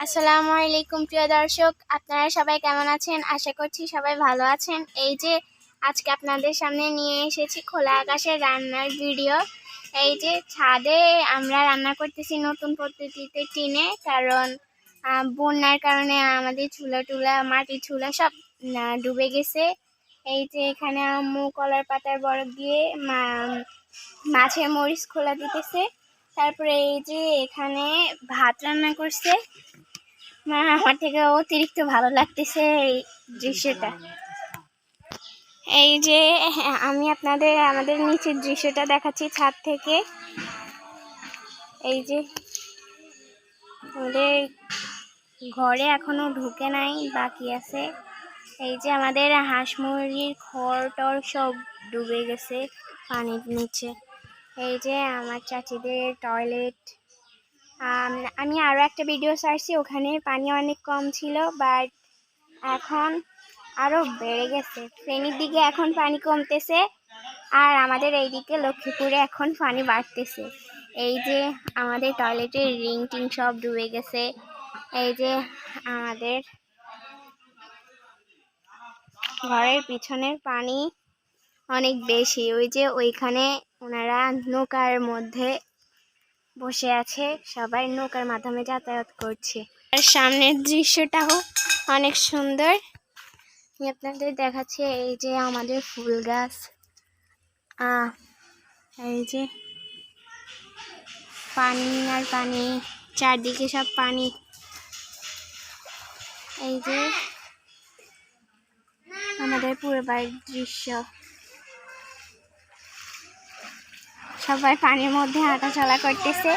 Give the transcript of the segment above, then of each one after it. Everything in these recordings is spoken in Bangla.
আসসালামু আলাইকুম প্রিয় দর্শক, আপনারা সবাই কেমন আছেন? আশা করছি সবাই ভালো আছেন। এই যে আজকে আপনাদের সামনে নিয়ে এসেছি খোলা আকাশের রান্নার ভিডিও। এই যে ছাদে আমরা রান্না করতেছি নতুন পদ্ধতিতে টিনে, কারণ বন্যার কারণে আমাদের চুলা মাটির চুলা সব ডুবে গেছে। এই যে এখানে আম্মু কলার পাতার বরফ দিয়ে মাছের মরিচ খোলা দিতেছে। তারপরে এই যে এখানে ভাত রান্না করছে। আমার থেকে অতিরিক্ত ভালো লাগতেছে এই দৃশ্যটা। এই যে আমি আপনাদের আমাদের নিচের দৃশ্যটা দেখাচ্ছি ছাদ থেকে। এই যে আমাদের ঘরে এখনো ঢুকে নাই, বাকি আছে। এই যে আমাদের হাঁস মুরগির খড় টড় সব ডুবে গেছে পানির নিচে। এই যে আমার চাচিদের টয়লেট। আমি আরও একটা ভিডিও ছাড়ছি, ওখানে পানি অনেক কম ছিল, বাট এখন আরও বেড়ে গেছে। ফেনীর দিকে এখন পানি কমতেছে, আর আমাদের এইদিকে লক্ষ্মীপুরে এখন পানি বাড়তেছে। এই যে আমাদের টয়লেটের রিং টিং সব ডুবে গেছে। এই যে আমাদের ঘরের পিছনের পানি অনেক বেশি। ওই যে ওইখানে ওনারা নৌকার মধ্যে বসে আছে, সবাই নৌকার মাধ্যমে যাতায়াত করছে। আর সামনের দৃশ্যটাও অনেক সুন্দর, আমি আপনাদের দেখাচ্ছি। এই যে আমাদের ফুল গাছ, এই যে পানি আর পানি, চারদিকে সব পানি। এই যে আমাদের পুরো বাড়ির দৃশ্য, সবাই পানির মধ্যে হাঁটাচলা করতেছে।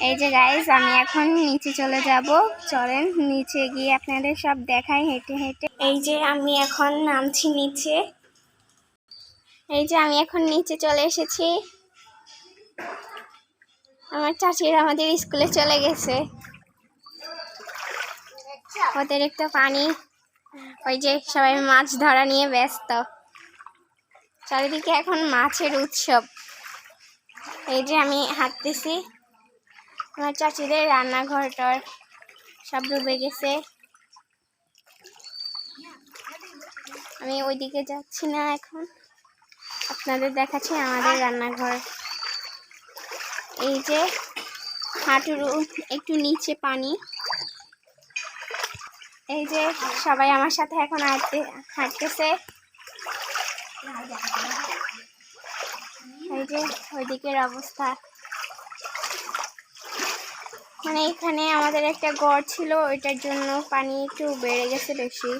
এই যে গাইস, আমি এখন নিচে চলে যাব, চলেন নিচে গিয়ে আপনাদের সব দেখাই হেঁটে হেঁটে। এই যে আমি এখন নামছি নিচে। এই যে আমি এখন নিচে চলে এসেছি। আমার চাচিরা আমাদের স্কুলে চলে গেছে, অতিরিক্ত পানি। ওই যে সবাই মাছ ধরা নিয়ে ব্যস্ত, চারিদিকে এখন মাছের উৎসব। এই যে আমি হাঁটতেছি, আমার চাচিদের রান্নাঘরটার সব ডুবে গেছে। আমি ওইদিকে যাচ্ছি না, এখন আপনাদের দেখাচ্ছি আমাদের রান্নাঘর। এই যে হাঁটুর একটু নিচে পানি। এই যে সবাই আমার সাথে এখন হাঁটতেছে। এই যে ওইদিকের অবস্থা, মানে এখানে আমাদের একটা গড় ছিল, ওইটার জন্য পানি একটু বেড়ে গেছে বেশি।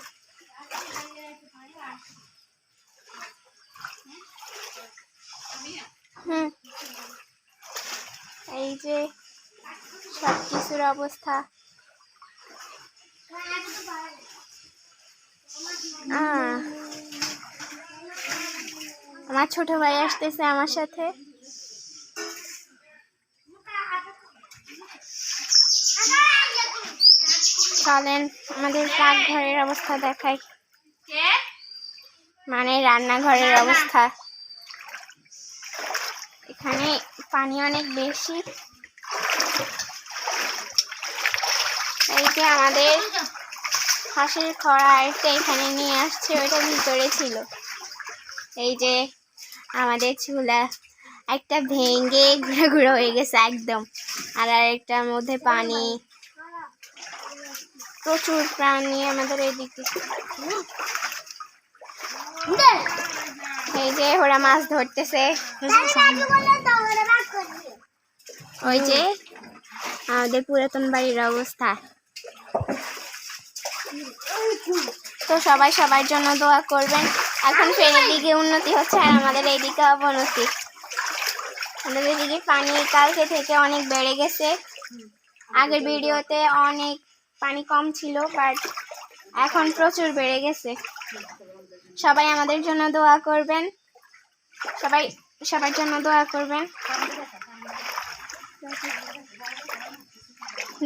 এই যে সব কিছুর অবস্থা। আমার ছোট ভাই আসতেছে আমার সাথে। চলেন আমাদের পাকঘরের অবস্থা দেখাই, মানে রান্নাঘরের অবস্থা। এখানে পানি অনেক বেশি। এই যে আমাদের হাঁসের খড়া একটা এখানে নিয়ে আসছে, ওইটা ভিতরে ছিল। এই যে আমাদের চুলা একটা ভেঙে ঘুরে ঘুরে হয়ে গেছে একদম, আর একটার মধ্যে পানি, প্রচুর প্রাণী আমাদের এইদিকে। এই যে ওরা মাছ ধরতেছে। ওই যে আমাদের পুরাতন বাড়ির অবস্থা। তো সবাই সবার জন্য দোয়া করবেন। এখন ফেনীর দিকে উন্নতি হচ্ছে, আর আমাদের এইদিকে অবনতি। আমাদের এদিকে পানি কালকে থেকে অনেক বেড়ে গেছে। আগের ভিডিওতে অনেক পানি কম ছিল, বাট এখন প্রচুর বেড়ে গেছে। সবাই আমাদের জন্য দোয়া করবেন, সবাই সবার জন্য দোয়া করবেন।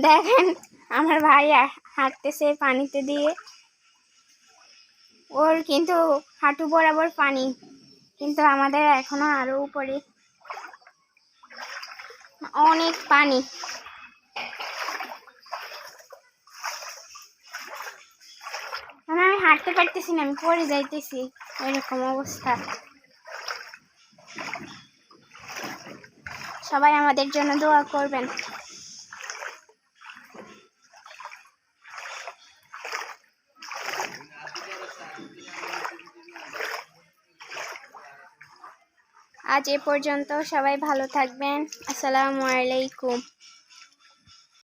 দেখেন আমার ভাই হাঁটতেছে পানিতে দিয়ে, ওর কিন্তু হাঁটু বরাবর পানি, কিন্তু আমাদের এখনো আরো উপরে অনেক পানি। হাঁটতে পারতেছি না, আমি পড়ে যাইতেছি, এরকম অবস্থা। সবাই আমাদের জন্য দোয়া করবেন। আজ এ পর্যন্ত, সবাই ভালো থাকবেন। আসসালামু আলাইকুম।